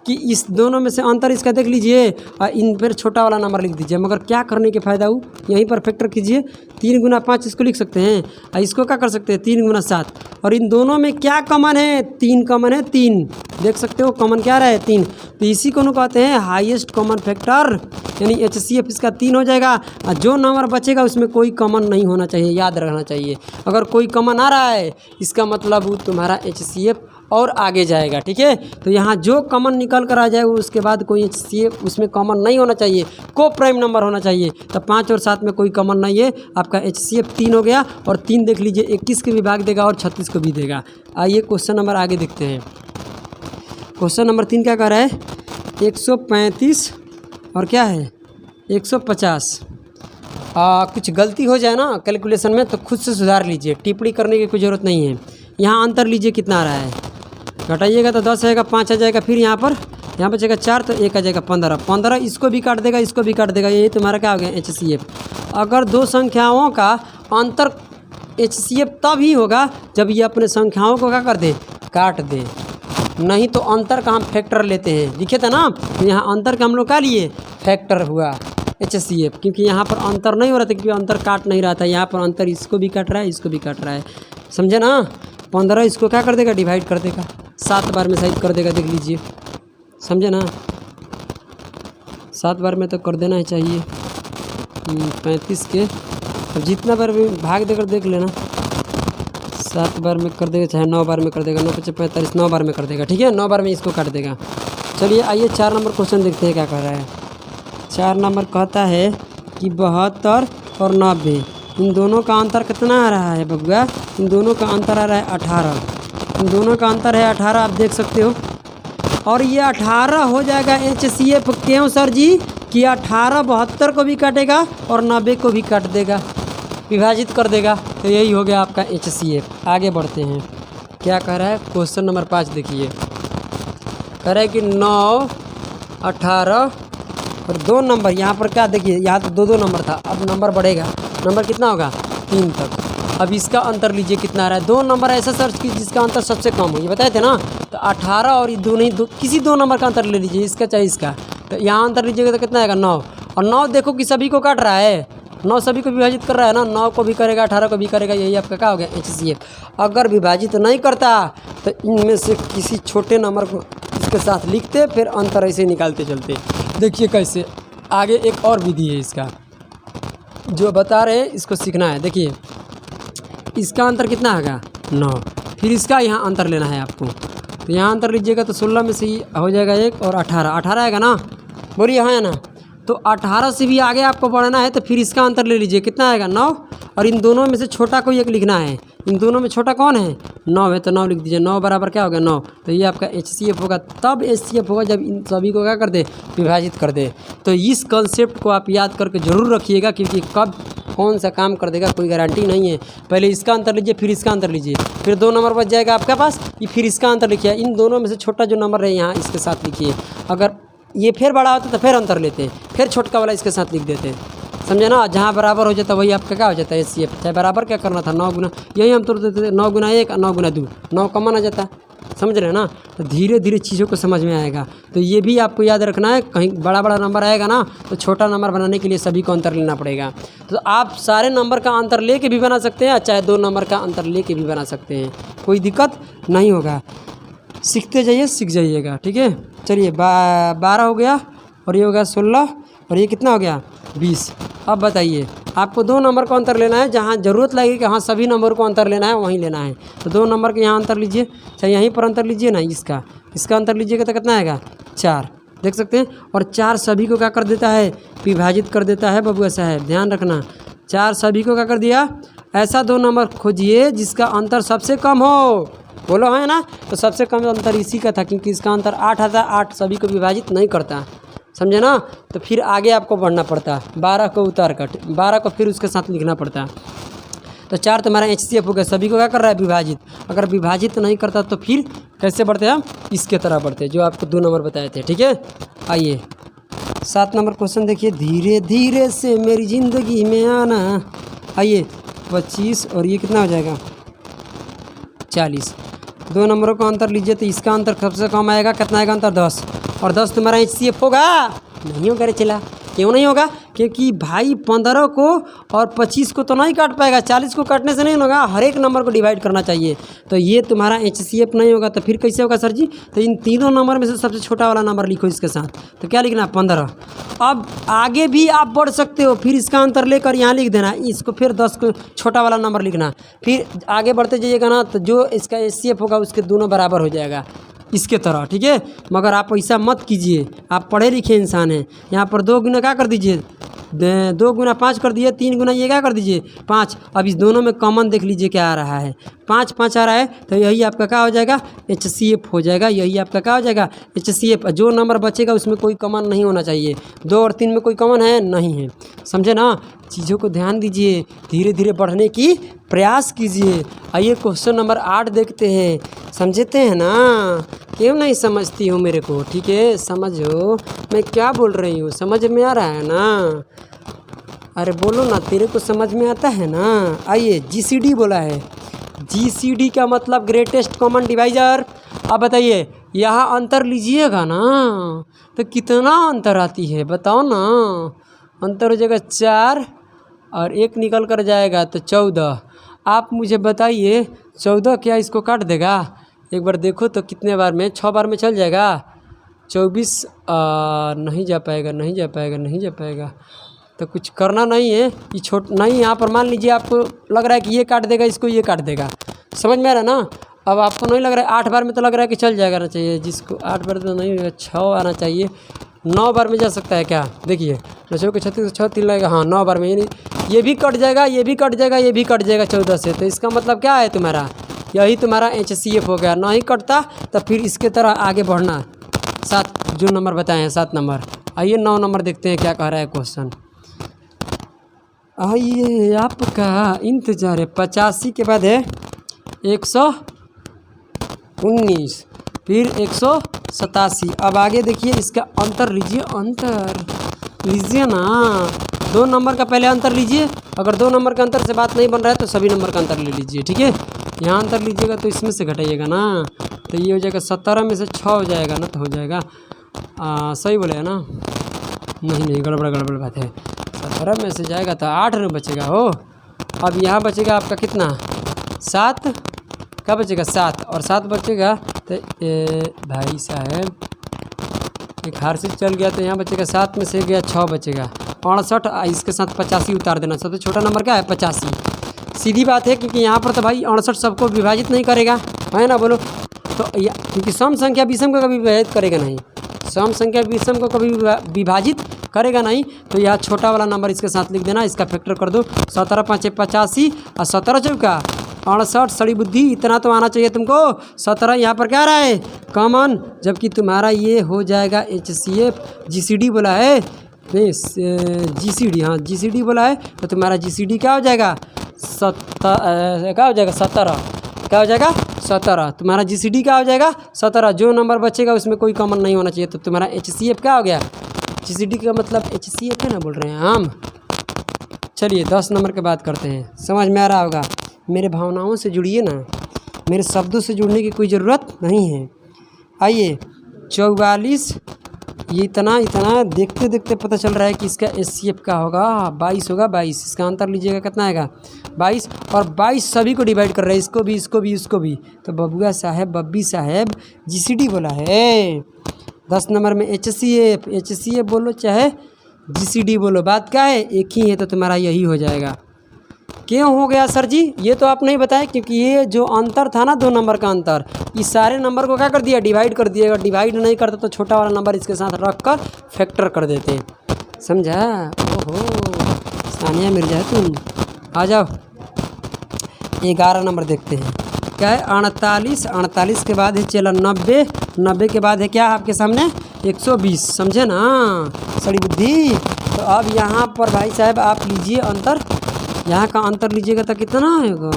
S1: कि इस दोनों में से अंतर इसका देख लीजिए और इन पर छोटा वाला नंबर लिख दीजिए। मगर क्या करने के फ़ायदा हो, यहीं पर फैक्टर कीजिए। 3 गुना 5 इसको लिख सकते हैं और इसको क्या कर सकते हैं 3 गुना 7। और इन दोनों में क्या कॉमन है? 3 कॉमन है। 3 देख सकते हो कॉमन क्या रहा है? 3। तो इसी को कहते हैं हाईएस्ट कॉमन फैक्टर, यानी HCF इसका 3 हो जाएगा। और जो नंबर बचेगा उसमें कोई कॉमन नहीं होना चाहिए, याद रखना चाहिए। अगर कोई कॉमन आ रहा है इसका मतलब वो तुम्हारा HCF और आगे जाएगा। ठीक है, तो यहाँ जो कॉमन निकल कर आ जाए उसके बाद कोई HCF उसमें कॉमन नहीं होना चाहिए, को प्राइम नंबर होना चाहिए। तो 5 और 7 में कोई कॉमन नहीं है, आपका HCF 3 हो गया। और 3 देख लीजिए 21 के भी भाग देगा और 36 को भी देगा। आइए क्वेश्चन नंबर आगे देखते हैं। क्वेश्चन नंबर 3 क्या कह रहा है? 135 और क्या है 150। कुछ गलती हो जाए ना कैलकुलेशन में तो खुद से सुधार लीजिए, टिप्पणी करने की कोई ज़रूरत नहीं है। यहाँ अंतर लीजिए कितना आ रहा है, घटाइएगा तो 10 आएगा, 5 आ जाएगा, फिर यहाँ बचेगा 4 तो 1 आ जाएगा 15। 15 इसको भी काट देगा, इसको भी काट देगा, यही तुम्हारा क्या हो गया HCF। अगर दो संख्याओं का अंतर HCF तब ही होगा जब ये अपने संख्याओं को क्या कर दे, काट दे। नहीं तो अंतर का हम फैक्टर लेते हैं, दिखे था ना, तो यहाँ अंतर का हम लोग क्या लिए, फैक्टर हुआ HCF। क्योंकि यहाँ पर अंतर नहीं हो रहा था, क्योंकि अंतर काट नहीं रहा था। यहाँ पर अंतर इसको भी काट रहा है, इसको भी काट रहा है, समझे ना। 15 इसको क्या कर देगा, डिवाइड कर देगा, 7 बार में साइड कर देगा, देख लीजिए, समझे ना। 7 बार में तो कर देना ही चाहिए 35 के, अब जितना बार भी भाग देकर देख लेना। 7 बार में कर देगा, चाहे 9 बार में कर देगा, 9 × 5 = 45, 9 बार में कर देगा। ठीक है, 9 बार में इसको काट देगा। चलिए आइए 4 नंबर क्वेश्चन देखते हैं क्या कह रहा है। 4 नंबर कहता है कि 72 और 90 इन दोनों का अंतर कितना आ रहा है बबुआ? इन दोनों का अंतर आ रहा है 18। इन दोनों का अंतर है 18, आप देख सकते हो। और ये 18 हो जाएगा HCF। क्यों सर जी? कि 18 72 को भी काटेगा और 90 को भी काट देगा, विभाजित कर देगा। तो यही हो गया आपका HCF। आगे बढ़ते हैं, क्या कह रहा है क्वेश्चन नंबर 5 देखिए। कह रहा है कि 9, 18 और 2 नंबर, यहाँ पर क्या देखिए, यहाँ तो 2 नंबर था, अब नंबर बढ़ेगा। नंबर कितना होगा? 3 तक। अब इसका अंतर लीजिए कितना आ रहा है। 2 नंबर ऐसा सर्च कीजिए जिसका अंतर सबसे कम हो, ये बताए थे ना। तो 18 और ये किसी 2 नंबर का अंतर ले लीजिए, इसका चाहे इसका। तो यहाँ अंतर लीजिएगा तो कितना आएगा? 9। और 9 देखो कि सभी को काट रहा है, 9 सभी को विभाजित कर रहा है ना, 9 को भी करेगा, 18 को भी करेगा, यही आपका क्या हो गया HCF। अगर विभाजित नहीं करता तो इनमें से किसी छोटे नंबर को इसके साथ लिखते, फिर अंतर ऐसे निकालते चलते। देखिए कैसे, आगे एक और विधि है इसका जो बता रहे हैं, इसको सीखना है। देखिए इसका अंतर कितना आएगा? 9। फिर इसका यहाँ अंतर लेना है आपको, तो यहाँ अंतर लीजिएगा तो 16 में से ही हो जाएगा 1 और 18 आएगा ना, बोलिए हाँ या ना। तो 18 से भी आगे आपको बढ़ना है, तो फिर इसका अंतर ले लीजिए, कितना आएगा? 9। और इन दोनों में से छोटा कोई एक लिखना है। इन दोनों में छोटा कौन है? 9 है, तो 9 लिख दीजिए। 9 बराबर क्या हो गया? 9। तो ये आपका HCF होगा। तब HCF होगा जब इन सभी को क्या कर दे, विभाजित कर दे। तो इस कॉन्सेप्ट को आप याद करके ज़रूर रखिएगा, क्योंकि कब कौन सा काम कर देगा कोई गारंटी नहीं है। पहले इसका अंतर लीजिए, फिर इसका अंतर लीजिए, फिर 2 नंबर बच जाएगा आपके पास, ये फिर इसका अंतर लिखिए। इन दोनों में से छोटा जो नंबर है यहाँ इसके साथ लिखिए। अगर ये फिर बड़ा होता तो फिर अंतर लेते, फिर छोटका वाला इसके साथ लिख देते, समझे ना। जहाँ बराबर हो जाता वही आपका क्या हो जाता है HCF। चाहे बराबर क्या करना था, 9 गुना, यही हम तोड़ देते थे, 9 गुना 1 और 9 गुना 2, 9 कॉमन आ जाता, समझ रहे हैं ना। तो धीरे धीरे चीज़ों को समझ में आएगा। तो ये भी आपको याद रखना है, कहीं बड़ा नंबर आएगा ना तो छोटा नंबर बनाने के लिए सभी को अंतर लेना पड़ेगा। तो आप सारे नंबर का अंतर ले के भी बना सकते हैं, चाहे 2 नंबर का अंतर ले के भी बना सकते हैं, कोई दिक्कत नहीं होगा। सीखते जाइए, सीख जाइएगा। ठीक है, चलिए 12 हो गया और ये हो गया 16 और ये कितना हो गया 20। अब बताइए, आपको 2 नंबर को अंतर लेना है, जहाँ ज़रूरत लगेगी कि हाँ सभी नंबर को अंतर लेना है वहीं लेना है। तो 2 नंबर के यहाँ अंतर लीजिए, चाहे यहीं पर अंतर लीजिए ना, इसका अंतर लीजिएगा तो कितना आएगा? 4, देख सकते हैं। और 4 सभी को क्या कर देता है? विभाजित कर देता है बबुआ साहब, ध्यान रखना। 4 सभी को क्या कर दिया? ऐसा 2 नंबर खोजिए जिसका अंतर सबसे कम हो, बोलो है ना। तो सबसे कम अंतर इसी का था, क्योंकि इसका अंतर 8 आता, 8 सभी को विभाजित नहीं करता, समझे ना। तो फिर आगे आपको बढ़ना पड़ता, 12 को उतार कर 12 को फिर उसके साथ लिखना पड़ता। तो 4 तुम्हारा HCF हो गया, सभी को क्या कर रहा है? विभाजित। अगर विभाजित नहीं करता तो फिर कैसे बढ़ते हैं हम? इसके तरह बढ़ते, जो आपको 2 नंबर बताए थे। ठीक है, आइए 7 नंबर क्वेश्चन देखिए, धीरे धीरे से मेरी ज़िंदगी में आना। आइए 25 और ये कितना हो जाएगा 40। 2 नंबरों का अंतर लीजिए तो इसका अंतर सबसे कम आएगा, कितना आएगा अंतर 10। और 10 तुम्हारा HCF होगा? नहीं होगा रे चला। क्यों नहीं होगा? क्योंकि भाई 15 को और 25 को तो नहीं काट पाएगा, 40 को काटने से नहीं होगा, हर एक नंबर को डिवाइड करना चाहिए। तो ये तुम्हारा HCF नहीं होगा। तो फिर कैसे होगा सर जी? तो इन तीनों नंबर में से सबसे छोटा वाला नंबर लिखो इसके साथ। तो क्या लिखना? 15। अब आगे भी आप बढ़ सकते हो, फिर इसका अंतर लेकर यहाँ लिख देना, इसको फिर 10 को छोटा वाला नंबर लिखना, फिर आगे बढ़ते जाइएगा ना, तो जो इसका HCF होगा उसके दोनों बराबर हो जाएगा इसके तरह, ठीक है। मगर आप ऐसा मत कीजिए, आप पढ़े लिखे इंसान हैं। यहाँ पर 2 गुना क्या कर दीजिए, 2 गुना 5 कर दिए, 3 गुना ये क्या कर दीजिए 5। अब इस दोनों में कॉमन देख लीजिए क्या आ रहा है, 5 5 आ रहा है, तो यही आपका क्या हो जाएगा HCF हो जाएगा। यही आपका क्या हो जाएगा HCF। जो नंबर बचेगा उसमें कोई कॉमन नहीं होना चाहिए। 2 और 3 में कोई कॉमन है नहीं है, समझे ना। चीज़ों को ध्यान दीजिए, धीरे धीरे बढ़ने की प्रयास कीजिए। आइए क्वेश्चन नंबर 8 देखते हैं, समझते हैं ना। क्यों नहीं समझती हूँ मेरे को? ठीक है, समझो मैं क्या बोल रही हूँ, समझ में आ रहा है ना? अरे बोलो ना, तेरे को समझ में आता है ना। आइए GCD बोला है, GCD का मतलब ग्रेटेस्ट कॉमन डिवाइजर। अब बताइए यहाँ अंतर लीजिएगा ना तो कितना अंतर आती है बताओ ना। अंतर हो जाएगा 4 और 1 निकल कर जाएगा तो 14। आप मुझे बताइए 14 क्या इसको काट देगा? एक बार देखो तो कितने बार में, 6 बार में चल जाएगा। 24 नहीं जा पाएगा, नहीं जा पाएगा, नहीं जा पाएगा। तो कुछ करना नहीं है, ये नहीं। यहाँ पर मान लीजिए आपको लग रहा है कि ये काट देगा, इसको ये काट देगा, समझ में आ रहा है ना। अब आपको नहीं लग रहा है 8 बार में, तो लग रहा है कि चल जाएगा ना चाहिए, जिसको 8 बार तो नहीं, 6 आना चाहिए। 9 बार में जा सकता है क्या? देखिए 9 के 36 6 3 लगेगा, हाँ 9 बार में। ये भी कट जाएगा, ये भी कट जाएगा, ये भी कट जाएगा 14 से। तो इसका मतलब क्या है तुम्हारा, यही तुम्हारा HCF हो गया। नहीं कटता तो फिर इसके तरह आगे बढ़ना। 7 जो नंबर बताए हैं 7 नंबर। आइए 9 नंबर देखते हैं क्या कह रहा है क्वेश्चन। आइए आपका इंतजार है। 85 के बाद है 119, फिर 187। अब आगे देखिए इसका अंतर लीजिए, अंतर लीजिए ना। 2 नंबर का पहले अंतर लीजिए। अगर 2 नंबर का अंतर से बात नहीं बन रहा है तो सभी नंबर का अंतर ले लीजिए, ठीक है। यहाँ अंतर लीजिएगा तो इसमें से घटाइएगा ना, तो ये हो जाएगा 17 में से 6 हो जाएगा ना, तो हो जाएगा सही बोले है ना। नहीं गड़बड़ बात है। 17 में से जाएगा तो 8 में बचेगा हो। अब यहाँ बचेगा आपका कितना 7, क्या बचेगा 7, और 7 बचेगा तो भाई साहब एक हार से चल गया, तो यहाँ बचेगा 7 में से गया 6 बचेगा 68। इसके साथ 85 उतार देना। सबसे छोटा नंबर क्या है 85। सीधी बात है, क्योंकि यहाँ पर तो भाई 68 सबको विभाजित नहीं करेगा, है ना, बोलो। तो क्योंकि सम संख्या विषम को कभी विभाजित करेगा नहीं, सम संख्या विषम को कभी विभाजित करेगा नहीं। तो यह छोटा वाला नंबर इसके साथ लिख देना, इसका फैक्टर कर दो। 17 5 85 और 17 चौका 68। सड़ी बुद्धि, इतना तो आना चाहिए तुमको। 17 यहाँ पर क्या रहा है कॉमन, जबकि तुम्हारा ये हो जाएगा HCF। GCD बोला है GCD, हाँ GCD बोला है, तो तुम्हारा GCD क्या हो जाएगा 17, क्या हो जाएगा 17, क्या हो जाएगा 17। तुम्हारा GCD क्या हो जाएगा 17। जो नंबर बचेगा उसमें कोई कॉमन नहीं होना चाहिए। तो तुम्हारा HCF क्या हो गया, GCD का मतलब HCF है ना, बोल रहे हैं हम। चलिए 10 नंबर की बात करते हैं, समझ में आ रहा होगा। मेरे भावनाओं से जुड़िए ना, मेरे शब्दों से जुड़ने की कोई ज़रूरत नहीं है। आइए 44, ये इतना देखते देखते पता चल रहा है कि इसका HCF का होगा 22 होगा। 22 इसका अंतर लीजिएगा कितना आएगा 22, और 22 सभी को डिवाइड कर रहा है, इसको भी, इसको भी, इसको भी। तो बबुआ साहब, बब्बी साहब GCD बोला है। 10 नंबर में HCF बोलो चाहे GCD बोलो, बात क्या है, एक ही है। तो तुम्हारा यही हो जाएगा। क्यों हो गया सर जी, ये तो आप नहीं बताए, क्योंकि ये जो अंतर था ना 2 नंबर का अंतर, इस सारे नंबर को क्या कर दिया, डिवाइड कर दिया। अगर डिवाइड नहीं करते तो छोटा वाला नंबर इसके साथ रख कर फैक्टर कर देते, समझा। ओहो सानिया मिर्जा है तुम, आ जाओ। 11 नंबर देखते हैं क्या है 48। 48 के बाद है चला 90। 90 के बाद है क्या आपके सामने 120, समझे ना सड़ी बुद्धि। तो अब यहाँ पर भाई साहब आप लीजिए अंतर, यहाँ का अंतर लीजिएगा तो कितना आएगा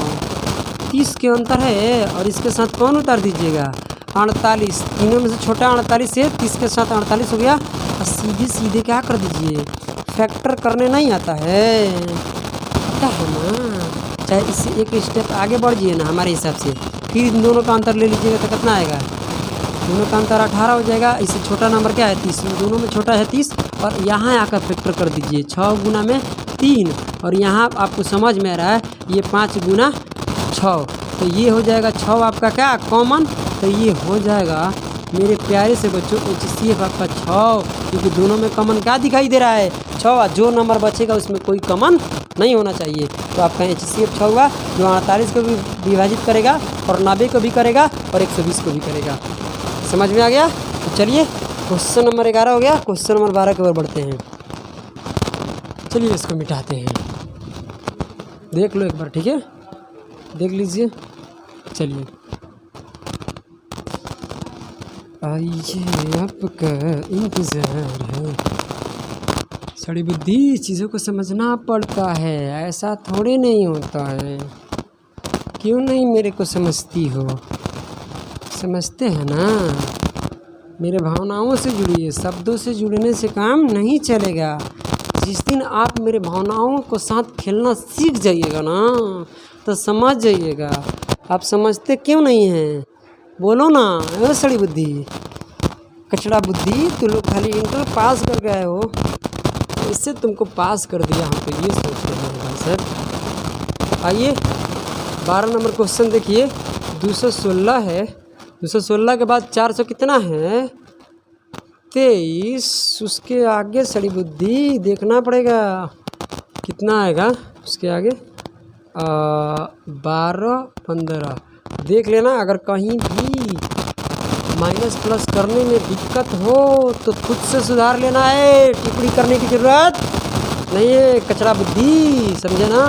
S1: 30 के अंतर है, और इसके साथ कौन उतार दीजिएगा 48। तीनों में से छोटा 48 है, 30 के साथ 48 हो गया 80। सीधे सीधे क्या कर दीजिए, फैक्टर करने नहीं आता है, आता है ना। चाहे इससे एक स्टेप आगे बढ़ जाइए ना हमारे हिसाब से, फिर इन दोनों का अंतर ले लीजिएगा तो कितना आएगा, दोनों का अंतर 18 हो जाएगा। इससे छोटा नंबर क्या है 30, दोनों में छोटा है 30। और यहाँ आकर फैक्टर कर दीजिए 6 गुना में 3, और यहाँ आपको समझ में आ रहा है ये 5 गुना 6, तो ये हो जाएगा 6 आपका क्या कॉमन, तो ये हो जाएगा मेरे प्यारे से बच्चों HCF आपका 6, क्योंकि दोनों में कॉमन क्या दिखाई दे रहा है 6, जो नंबर बचेगा उसमें कोई कॉमन नहीं होना चाहिए। तो आपका HCF 6 हुआ, जो 48 को भी विभाजित करेगा और 90 को भी करेगा और 120 को भी करेगा। समझ में आ गया? तो चलिए क्वेश्चन नंबर 11 हो गया, क्वेश्चन नंबर 12 की ओर बढ़ते हैं। चलिए इसको मिटाते हैं, देख लो एक बार, ठीक है, देख लीजिए। चलिए आइए आपका इंतज़ार है। सड़ी बुद्धि, चीज़ों को समझना पड़ता है, ऐसा थोड़े नहीं होता है। क्यों नहीं मेरे को समझती हो? समझते हैं ना, मेरे भावनाओं से जुड़िए, शब्दों से जुड़ने से काम नहीं चलेगा। जिस दिन आप मेरे भावनाओं को साथ खेलना सीख जाइएगा ना, तो समझ जाइएगा। आप समझते क्यों नहीं हैं? बोलो ना। अरे सड़ी बुद्धि, कचड़ा बुद्धि, तुम लोग खाली इंटर पास कर गए हो, इससे तुमको पास कर दिया हम तो ये सोच रहे हैं भाई साहब। आइए 12 नंबर क्वेश्चन देखिए, 216 है, 216 के बाद 400 कितना है 23, उसके आगे सड़ी बुद्धि देखना पड़ेगा कितना आएगा, उसके आगे 12 15 देख लेना। अगर कहीं भी माइनस प्लस करने में दिक्कत हो तो खुद से सुधार लेना है, टिप्पणी करने की ज़रूरत नहीं है। कचरा बुद्धि, समझे ना।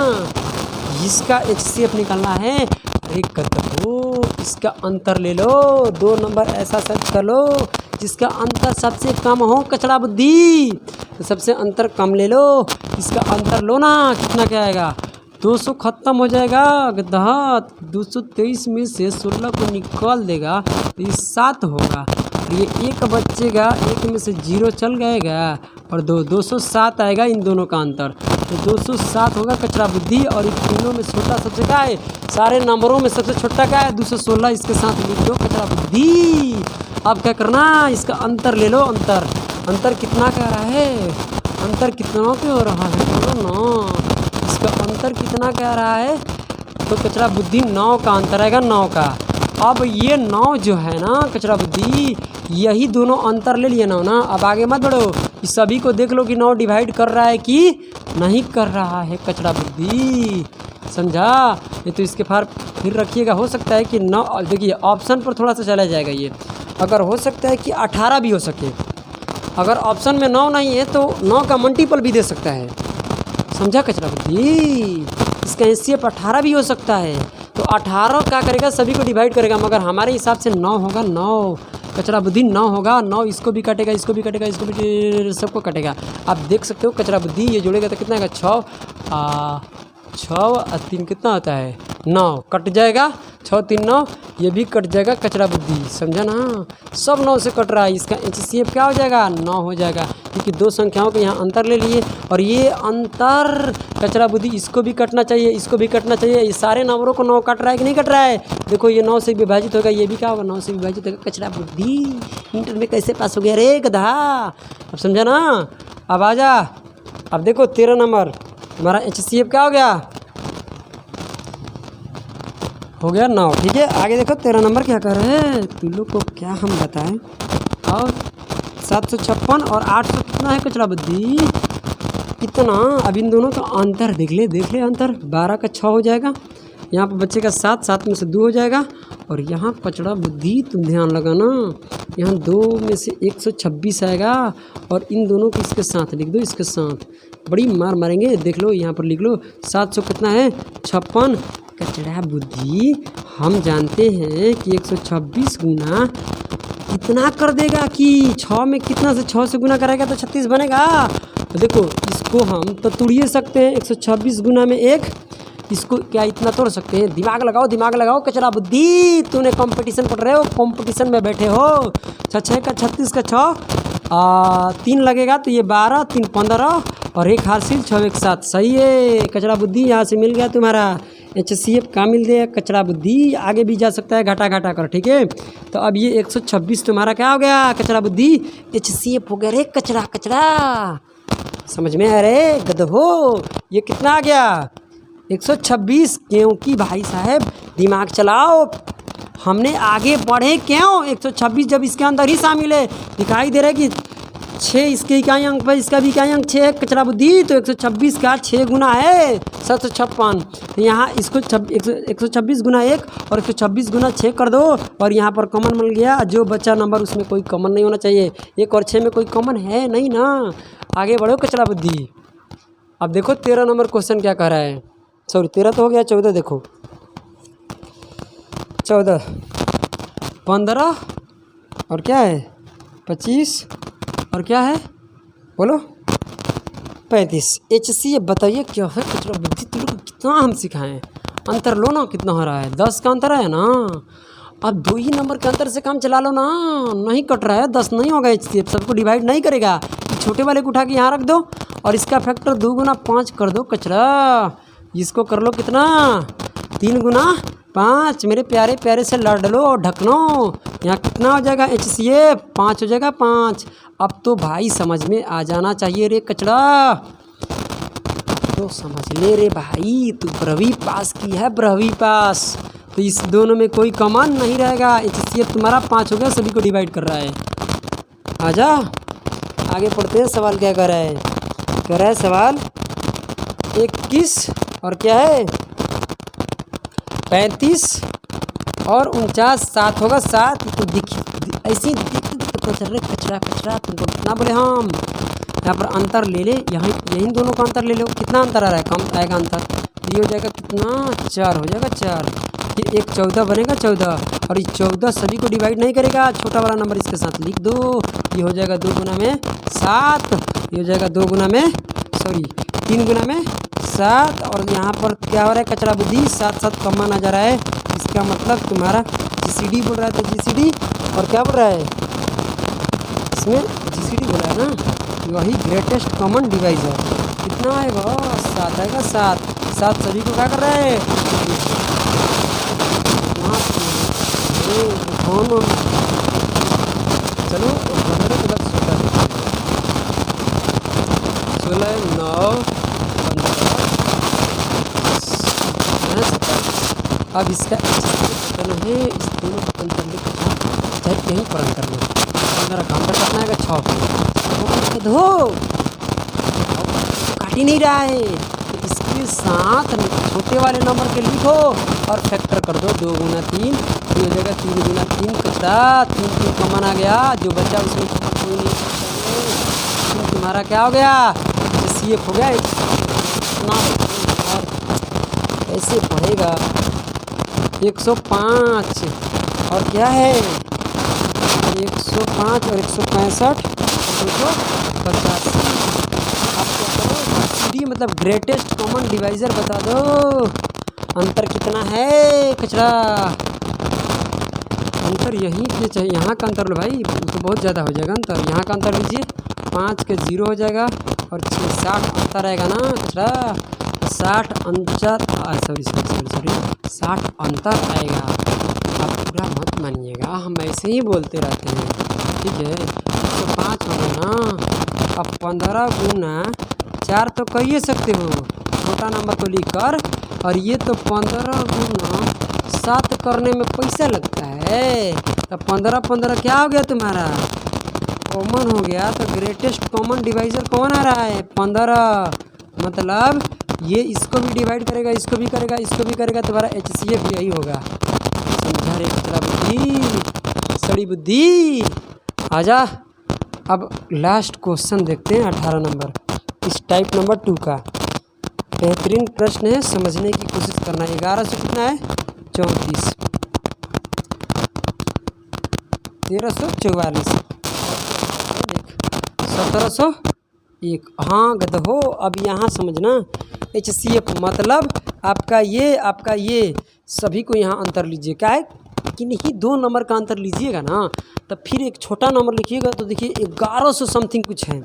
S1: इसका HCF निकालना है, अरे कदमो इसका अंतर ले लो, 2 नंबर ऐसा सर्च कर लो जिसका अंतर सबसे कम हो। कचरा बुद्धि, तो सबसे अंतर कम ले लो, इसका अंतर लो ना, कितना क्या आएगा 200 ख़त्म हो जाएगा गधा। 223 में से 16 को निकाल देगा तो ये 7 होगा, ये 1 बचेगा, 1 में से 0 चल जाएगा और 207 आएगा इन दोनों का अंतर, तो 207 होगा कचरा बुद्धि। और इन तीनों में छोटा सबसे क्या है, सारे नंबरों में सबसे छोटा क्या है 216, इसके साथ लिख दो कचरा बुद्धि। अब क्या करना, इसका अंतर ले लो, अंतर कितना कह रहा है, अंतर कितना क्यों हो रहा है, बोलो ना, इसका अंतर कितना कह रहा है, तो कचरा बुद्धि 9 का अंतर आएगा, 9 का। अब ये 9 जो है ना कचरा बुद्धि, यही दोनों अंतर ले लिए ना। अब आगे मत बढ़ो, इस सभी को देख लो कि 9 डिवाइड कर रहा है कि नहीं कर रहा है कचरा बुद्धि, समझा। ये तो इसके फिर रखिएगा, हो सकता है कि 9, देखिए ऑप्शन पर थोड़ा सा चला जाएगा ये, अगर हो सकता है कि 18 भी हो सके, अगर ऑप्शन में 9 नहीं है तो 9 का मल्टीपल भी दे सकता है, समझा कचरा बुद्धि। इसका HCF 18 भी हो सकता है, तो 18 क्या करेगा, सभी को डिवाइड करेगा, मगर हमारे हिसाब से 9 होगा, 9 कचरा बुद्धि 9 होगा, 9 इसको भी कटेगा, इसको भी कटेगा, इसको भी, सबको कटेगा। आप देख सकते हो कचरा बुद्धि, ये जोड़ेगा तो कितना आएगा 6 और 3 कितना होता है 9, कट जाएगा 6 3 9, ये भी कट जाएगा कचरा बुद्धि, समझा ना। सब 9 से कट रहा है, इसका HCF क्या हो जाएगा 9 हो जाएगा, क्योंकि 2 संख्याओं के यहाँ अंतर ले लिए। और ये अंतर कचरा बुद्धि इसको भी कटना चाहिए, इसको भी कटना चाहिए, ये सारे नंबरों को 9 कट रहा है कि नहीं कट रहा है, देखो ये 9 से विभाजित होगा, ये भी क्या होगा 9 से विभाजित होगा। कचरा बुद्धि इंटर में कैसे पास हो गया रे गधा, अब समझा ना। अब आजा, अब देखो 13 नंबर हमारा HCF क्या हो गया 9, ठीक है। आगे देखो 13 नंबर क्या कर रहे हैं, तुम लोग को क्या हम बताएं। और 756 और 800 कितना है कचरा बुद्धि, कितना। अब इन दोनों का अंतर देख ले अंतर, 12 का 6 हो जाएगा, यहाँ पर बच्चे का 7 में से 2 हो जाएगा, और यहाँ कचरा बुद्धि तुम ध्यान लगाना, यहाँ 2 में से 126 आएगा, और इन दोनों को इसके साथ लिख दो, इसके साथ बड़ी मार मारेंगे, देख लो यहाँ पर लिख लो 700 कितना है 56। कचरा बुद्धि हम जानते हैं कि 126 गुना कितना कर देगा, कि 6 में कितना से 6 से गुना करेगा तो 36 बनेगा। तो देखो इसको हम तो तोड़िए सकते हैं, 126 गुना में 1, इसको क्या इतना तोड़ सकते हैं, दिमाग लगाओ कचरा बुद्धि, तूने कंपटीशन पढ़ रहे हो, कंपटीशन में बैठे हो। 6 का 36 का 6 3 लगेगा तो ये 12, 3 15 और 1 हासिल 6 1 7। सही है, कचरा बुद्धि यहाँ से मिल गया तुम्हारा। HCF कहाँ मिल गया? कचरा बुद्धि। आगे भी जा सकता है घटा घटा कर, ठीक है। तो अब ये 126 तुम्हारा क्या हो गया? कचरा बुद्धि HCF हो गया रे। कचरा कचरा समझ में आ रहे गधो? ये कितना आ गया? 126। क्योंकि भाई साहब दिमाग चलाओ, हमने आगे बढ़े क्यों? 126 जब इसके अंदर ही शामिल है, दिखाई दे रहा है कि 6 इसके इकाई अंक पर, इसका भी इकाई अंक 6 है कचरा बुद्धि, तो 126 का 6 गुना है 756। तो यहाँ इसको 126 गुना 1 और 126 गुना 6 कर दो और यहाँ पर कॉमन मिल गया। जो बचा नंबर उसमें कोई कॉमन नहीं होना चाहिए। 1 और 6 में कोई कॉमन है नहीं ना। आगे बढ़ो कचरा बुद्धि। अब देखो 13 नंबर क्वेश्चन क्या कह रहा है। सॉरी 13 तो हो गया, 14 देखो। 14 15 और क्या है 25 और क्या है बोलो 35। HCF बताइए क्या है? कचरा बुद्धि तुम लोग कितना हम सिखाएं। अंतर लो ना, कितना हो रहा है? 10 का अंतर है ना। अब 2 ही नंबर के अंतर से काम चला लो ना। नहीं कट रहा है, 10 नहीं होगा। HCF सबको डिवाइड नहीं करेगा। छोटे वाले को उठा के यहाँ रख दो और इसका फैक्टर 2 गुना 5 कर दो कचरा। इसको कर लो कितना? 3 गुना 5। मेरे प्यारे प्यारे से लड़ लो और ढकनो। यहाँ कितना हो जाएगा? HCF 5 हो जाएगा 5। अब तो भाई समझ में आ जाना चाहिए रे कचड़ा। तो समझ ले रे भाई, तू 12वीं पास की है, 12वीं पास। तो इस दोनों में कोई कॉमन नहीं रहेगा। HCF तुम्हारा 5 हो गया, सभी को डिवाइड कर रहा है। आजा आगे पढ़ते हैं। सवाल क्या कर रहा है? कह रहा है सवाल 21 और क्या है 35 और 49। 7 होगा 7। तो ऐसे तो चल रहे कचरा कचरा। तुमको कितना बोले हम? यहाँ पर अंतर ले ले, यहाँ यही दोनों का अंतर ले लो। कितना अंतर आ रहा है? कम आएगा अंतर। ये हो जाएगा कितना? 4 हो जाएगा 4। ये 1 14 बनेगा 14 और ये 14 सभी को डिवाइड नहीं करेगा। छोटा वाला नंबर इसके साथ लिख दो। ये हो जाएगा 2 गुना में 7। ये हो जाएगा 2 गुना में 3 गुना में 7। और यहाँ पर क्या हो रहा है कचरा बुद्धि? 7 7 कॉमन आ जा रहा है। इसका मतलब तुम्हारा GCD बोल रहा है। तो GCD और क्या बोल रहा है? इसमें GCD बोल रहा है ना, वही ग्रेटेस्ट कॉमन डिवाइजर। कितना आएगा? 7 आएगा 7। 7 सभी को क्या कर रहा है? चलो 16 9 15। अब इसका है, इस दोनों को अंतर लेकर चाहे कहीं पर अंतर लो। मेरा काम का कितना आएगा? 6 दो काट ही नहीं रहा है। तो इसके साथ छोटे वाले नंबर के लिखो और फैक्टर कर दो। 2 गुना 3 हो जाएगा 3 गुना 3 कचरा। 3 कॉमन आ गया। जो बच्चा उसमें कोई नहीं। तुम्हारा क्या हो गया? HCF हो गया। कैसे पढ़ेगा? 105 और क्या है 105 और 165 285। आप क्या करो? GCD मतलब ग्रेटेस्ट कॉमन डिवाइजर बता दो। अंतर कितना है कचरा? अंतर यहीं पे चाहिए। यहाँ का अंतर लो भाई, तो बहुत ज़्यादा हो जाएगा अंतर। यहाँ का अंतर लीजिए। 5 के 0 हो जाएगा और 6 60 अंतर आएगा ना कचरा। 60 अंतर 60 अंतर आएगा। आप पूरा मत मानिएगा, हम ऐसे ही बोलते रहते हैं, ठीक है। तो 5 होगा ना। अब 15 गुना 4 तो कर ही सकते हो, छोटा नंबर को लिख कर। और ये तो 15 गुना 7 करने में पैसा लगता है। तो 15 15 क्या हो गया तुम्हारा? कॉमन हो गया। तो ग्रेटेस्ट कॉमन डिवाइजर कौन आ रहा है? 15। मतलब ये इसको भी डिवाइड करेगा, इसको भी करेगा, इसको भी करेगा। तुम्हारा HCF यही होगा। समझा रे कचरा बुद्धि, सड़ी बुद्धि। आजा अब लास्ट क्वेश्चन देखते हैं 18 नंबर इस टाइप नंबर 2 का। बेहतरीन प्रश्न है, समझने की कोशिश करना। 11 से कितना है? 34। 1344। 1701। हाँ गधो, अब यहाँ समझना। HCF मतलब आपका ये सभी को यहाँ अंतर लीजिए। क्या है? किन्हीं दो नंबर का अंतर लीजिएगा ना, तब फिर एक छोटा नंबर लिखिएगा तो देखिए 1100 समथिंग कुछ है।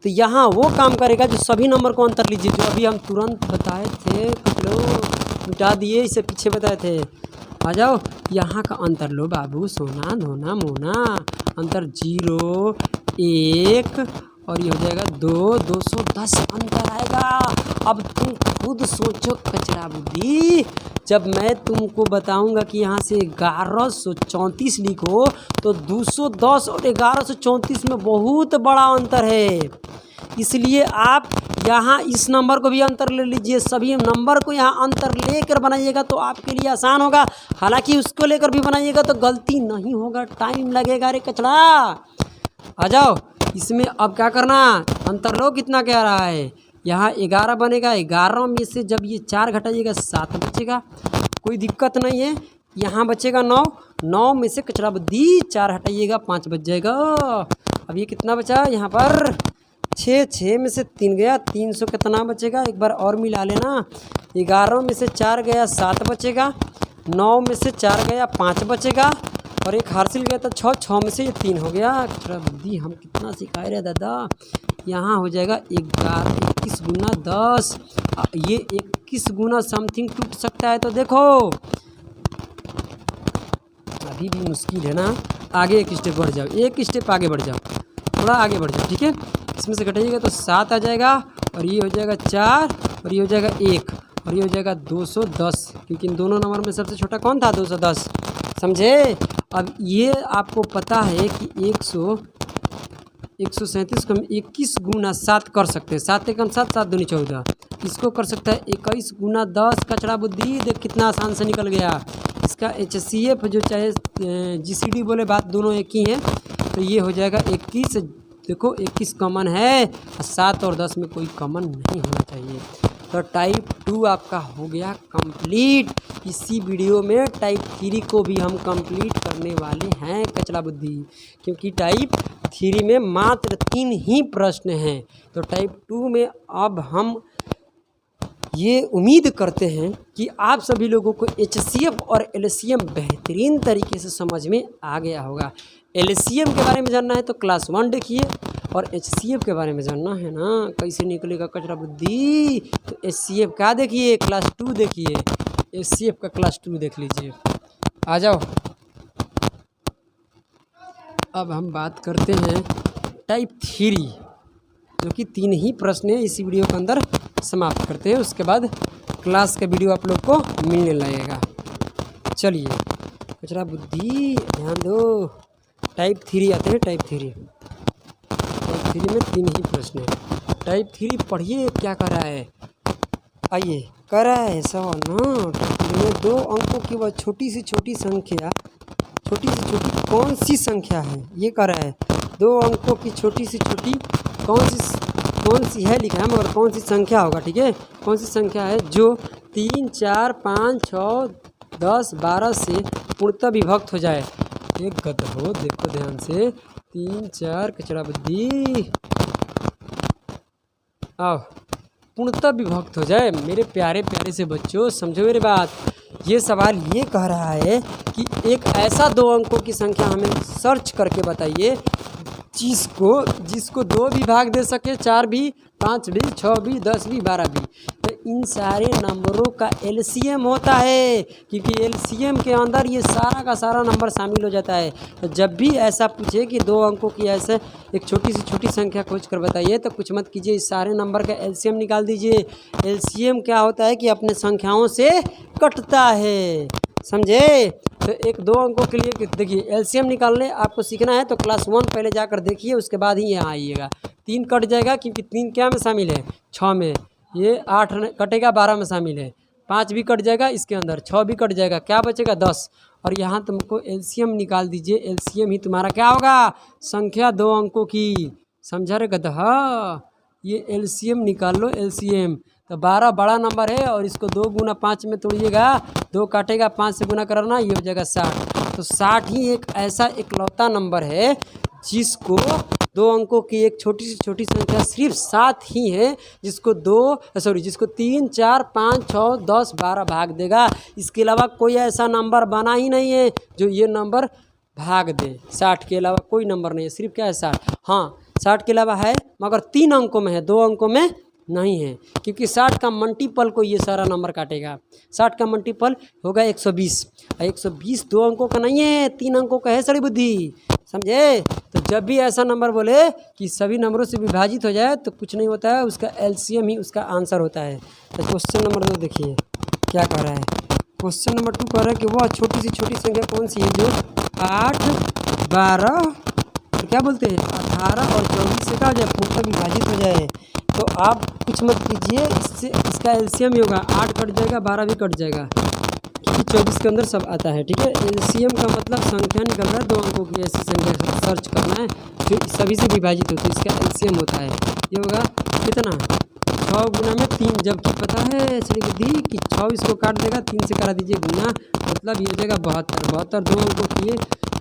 S1: तो यहाँ वो काम करेगा जो सभी नंबर को अंतर लीजिए, जो अभी हम तुरंत बताए थे, लो मिटा दिए, इससे पीछे बताए थे। आ जाओ, यहाँ का अंतर लो बाबू, सोना धोना मोना, अंतर 0 1 और ये हो जाएगा 2, 210 अंतर आएगा। अब तुम खुद सोचो कचरा बुद्धि, जब मैं तुमको बताऊंगा कि यहाँ से 1134 लिखो तो 210 और 1134 में बहुत बड़ा अंतर है। इसलिए आप यहाँ इस नंबर को भी अंतर ले लीजिए, सभी नंबर को यहाँ अंतर लेकर बनाइएगा तो आपके लिए आसान होगा। हालांकि उसको लेकर भी बनाइएगा तो गलती नहीं होगा, टाइम लगेगा। रे कचरा, आ जाओ। इसमें अब क्या करना, अंतर लो कितना क्या रहा है। यहाँ 11 बनेगा, 11 में से जब ये 4 घटाइएगा 7 बचेगा, कोई दिक्कत नहीं है। यहाँ बचेगा 9, 9 में से कचरा बुद्धि 4 हटाइएगा 5 बच जाएगा। अब ये कितना बचा यहाँ पर 6, 6 में से 3 गया, 300 कितना बचेगा, एक बार और मिला लेना। 11 में से 4 गया 7 बचेगा, 9 में से 4 गया 5 बचेगा और एक हासिल गया था 6, 6 में से ये 3 हो गया। कचरा बुद्धि हम कितना सिखाए रहे दादा। यहाँ हो जाएगा 21 गुना 10, ये 21 गुना समथिंग टूट सकता है। तो देखो अभी भी मुश्किल है ना, आगे एक स्टेप बढ़ जाओ, एक स्टेप आगे बढ़ जाओ, थोड़ा आगे बढ़ जाओ, ठीक है। इसमें से घटाइएगा तो 7 आ जाएगा और ये हो जाएगा 4 और ये हो जाएगा 1 और ये हो जाएगा 210, क्योंकि इन दोनों नंबर में सबसे छोटा कौन था, 210, समझे। अब ये आपको पता है कि 137 को हम 21 गुना 7 कर सकते हैं, 7 एकम 7, 7 दूनी 14, इसको कर सकता है 21 गुना 10। कचरा बुद्धि देख कितना आसान से निकल गया। इसका HCF जो चाहे GCD बोले, बात दोनों एक ही हैं। तो ये हो जाएगा 21, देखो 21 कॉमन है, 7 और 10 में कोई कॉमन नहीं होना चाहिए। तो टाइप 2 आपका हो गया कंप्लीट। इसी वीडियो में टाइप 3 को भी हम कंप्लीट करने वाले हैं कचरा बुद्धि, क्योंकि टाइप 3 में मात्र 3 ही प्रश्न हैं। तो टाइप 2 में अब हम ये उम्मीद करते हैं कि आप सभी लोगों को HCF और LCM बेहतरीन तरीके से समझ में आ गया होगा। LCM के बारे में जानना है तो क्लास 1 देखिए, और HCF के बारे में जानना है ना कैसे निकलेगा कचरा बुद्धि, तो HCF का देखिए, क्लास 2 देखिए, HCF का क्लास 2 देख लीजिए। आ जाओ, अब हम बात करते हैं टाइप 3, जो कि 3 ही प्रश्न है इसी वीडियो के अंदर समाप्त करते हैं। उसके बाद क्लास का वीडियो आप लोग को मिलने लगेगा। चलिए कचरा बुद्धि ध्यान दो, टाइप 3 आते हैं। टाइप 3 में 3 ही प्रश्न है। टाइप 3 पढ़िए क्या कर रहा है, आइए कर रहा है सवाल ना। टाइप 3 में 2 अंकों की वह छोटी से छोटी संख्या, छोटी से छोटी कौन सी संख्या है, ये कर रहा है। 2 अंकों की छोटी से छोटी कौन सी है लिखा है, मगर कौन सी संख्या होगा, ठीक है। कौन सी संख्या है जो 3, 4, 5, 6, 10, 12 से पूर्णतः विभक्त हो जाए। एक गद हो, देखो ध्यान से, 3, 4 कचरा बुद्धि, आओ, पूर्णतः विभक्त हो जाए। मेरे प्यारे प्यारे से बच्चों समझो मेरी बात। ये सवाल ये कह रहा है कि एक ऐसा 2 अंकों की संख्या हमें सर्च करके बताइए जिसको 2 भी भाग दे सके, 4 भी, 5 भी, 6 भी, 10 भी, 12 भी। तो इन सारे नंबरों का LCM होता है, क्योंकि LCM के अंदर ये सारा का सारा नंबर शामिल हो जाता है। तो जब भी ऐसा पूछे कि 2 अंकों की ऐसे एक छोटी सी छोटी संख्या खोज कर बताइए, तो कुछ मत कीजिए, इस सारे नंबर का LCM निकाल दीजिए। LCM क्या होता है कि अपने संख्याओं से कटता है, समझे। तो एक 2 अंकों के लिए देखिए LCM निकालने आपको सीखना है तो क्लास 1 पहले जाकर देखिए, उसके बाद ही यहाँ आइएगा। 3 कट जाएगा क्योंकि 3 क्या में शामिल है, 6 में, ये 8 कटेगा 12 में शामिल है, 5 भी कट जाएगा इसके अंदर, 6 भी कट जाएगा, क्या बचेगा 10। और यहाँ तुमको LCM निकाल दीजिए। LCM ही तुम्हारा क्या होगा, संख्या 2 अंकों की, समझा रे गधा। ये LCM निकाल लो, LCM। तो 12 बड़ा नंबर है और इसको 2 गुना 5 में तोड़िएगा, 2 काटेगा, 5 से गुना करना, ये हो जाएगा 60। तो 60 ही एक ऐसा इकलौता नंबर है जिसको 2 अंकों की एक छोटी से छोटी संख्या सिर्फ 7 ही है जिसको 3, 4, 5, 6, 10, 12 भाग देगा। इसके अलावा कोई ऐसा नंबर बना ही नहीं है जो ये नंबर भाग दे। 60 के अलावा कोई नंबर नहीं है, सिर्फ क्या है 60। हाँ 60 के अलावा है मगर 3 अंकों में है, 2 अंकों में नहीं है, क्योंकि 60 का मल्टीपल को ये सारा नंबर काटेगा। 60 का मल्टीपल होगा 120, 120 2 अंकों का नहीं है, 3 अंकों का है। सड़ी बुद्धि समझे? तो जब भी ऐसा नंबर बोले कि सभी नंबरों से विभाजित हो जाए तो कुछ नहीं होता है, उसका एलसीएम ही उसका आंसर होता है। तो क्वेश्चन नंबर 2 देखिए क्या कह रहा है। क्वेश्चन नंबर 2 कह रहा है कि वह छोटी से छोटी संख्या कौन सी है जो 8, 12 और क्या बोलते हैं 18 और 24 से क्या हो जाए पूर्णतः विभाजित हो जाए। तो आप कुछ मत कीजिए, इससे इसका एलसीएम ही होगा, 8 कट जाएगा, 12 भी कट जाएगा, क्योंकि 24 के अंदर सब आता है। ठीक है, एलसीएम का मतलब संख्या निकल रहा है 2 अंकों की ऐसी संख्या सर्च करना है जो सभी से विभाजित होती है, इसका एलसीएम होता है। ये होगा कितना 6 गुना में 3, जबकि पता है सही बुद्धि कि 6 इसको काट देगा, 3 से करा दीजिए गुना, मतलब ये हो जाएगा 72। 72 2 अंकों की है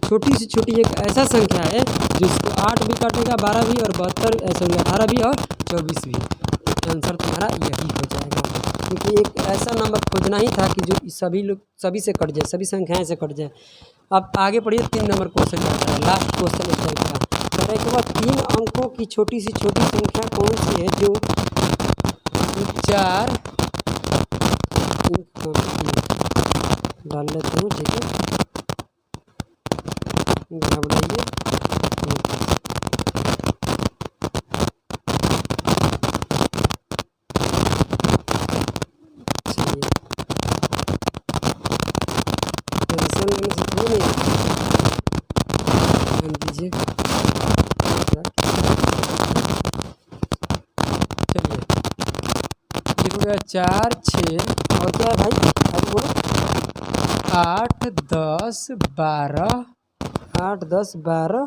S1: छोटी से छोटी एक ऐसा संख्या है जिसको 8 भी काटेगा, 12 भी और 18 भी और 24 भी। तो आंसर तुम्हारा यही हो जाएगा, क्योंकि एक ऐसा नंबर खोजना ही था कि जो सभी से कट जाए, सभी संख्याएं से कट जाए। अब आगे पढ़िए 3 नंबर क्वेश्चन आता है, लास्ट क्वेश्चन इस टाइप का। कहता है कि वह 3 अंकों की छोटी से छोटी संख्या कौन सी है जो 4 डाल लेते हैं। ठीक है, घबराइए। टेंशन लेने से थोड़ी नहीं ध्यान दीजिए। चलिए ये हो गया 4, 6 और क्या है भाई अब बोलो 8, 10, 12, 8, 10, 12,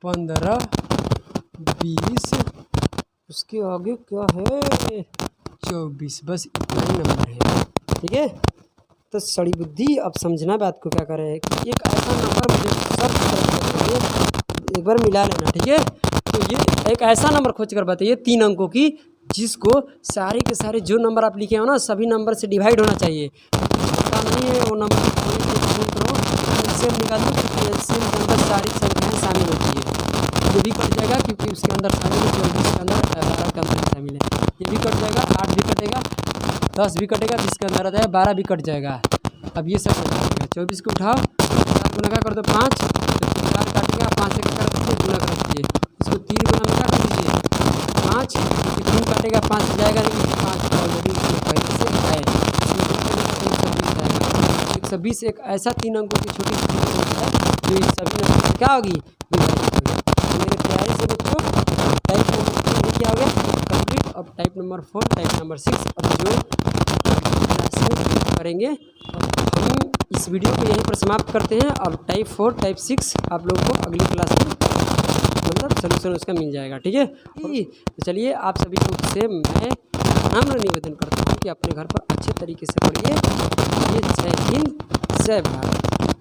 S1: 15, 20, उसके आगे क्या है 24, बस इतना ही नंबर है। ठीक है, तो सड़ी बुद्धि अब समझना बात को क्या कर रहे हैं कि एक ऐसा नंबर मुझे सर्च कर एक बार मिला लेना। ठीक है, तो ये एक ऐसा नंबर खोज कर बताइए 3 अंकों की जिसको सारे के सारे जो नंबर आप लिखे हो ना सभी नंबर से डिवाइड होना चाहिए। पता नहीं है वो नंबर एलसीएम निकाल दो, क्योंकि एलसीएम के अंदर सारी संख्याएँ शामिल होती है। ये भी कट जाएगा क्योंकि उसके अंदर शामिल है, 24 के अंदर 12 के अंदर शामिल है। ये भी कट जाएगा, 8 भी कटेगा, 10 भी कटेगा, 20 के अंदर आता है, 12 भी कट जाएगा। अब ये सब कट जाएगा। 24 को उठाओ, 7 गुना कर दो 5, तो 4 काटेगा, 5 से कर दीजिए, गुना कर दीजिए, इसको 3 गुना में काट दीजिए 5, 3 काटेगा 5 जाएगा नहीं, 5 ऑलरेडी पहले से है। 120 एक ऐसा 3 अंकों की छोटी संख्या है जो इन सभी नंबर से क्या होगी विभाजित होगी। मेरे प्यारे से बच्चों टाइप नंबर 3 क्या हो गया कंप्लीट। अब टाइप नंबर 4, टाइप नंबर 6 अब जो क्लास में करेंगे। हम इस वीडियो को यहीं पर समाप्त करते हैं। अब टाइप 4, टाइप 6 आप लोगों को अगली क्लास में मतलब सोल्यूशन उसका मिल जाएगा। ठीक है, तो चलिए आप सभी को से मैं नम्र निवेदन करता हूँ कि अपने घर पर अच्छे तरीके से पढ़िए। जय हिंद, जय भारत।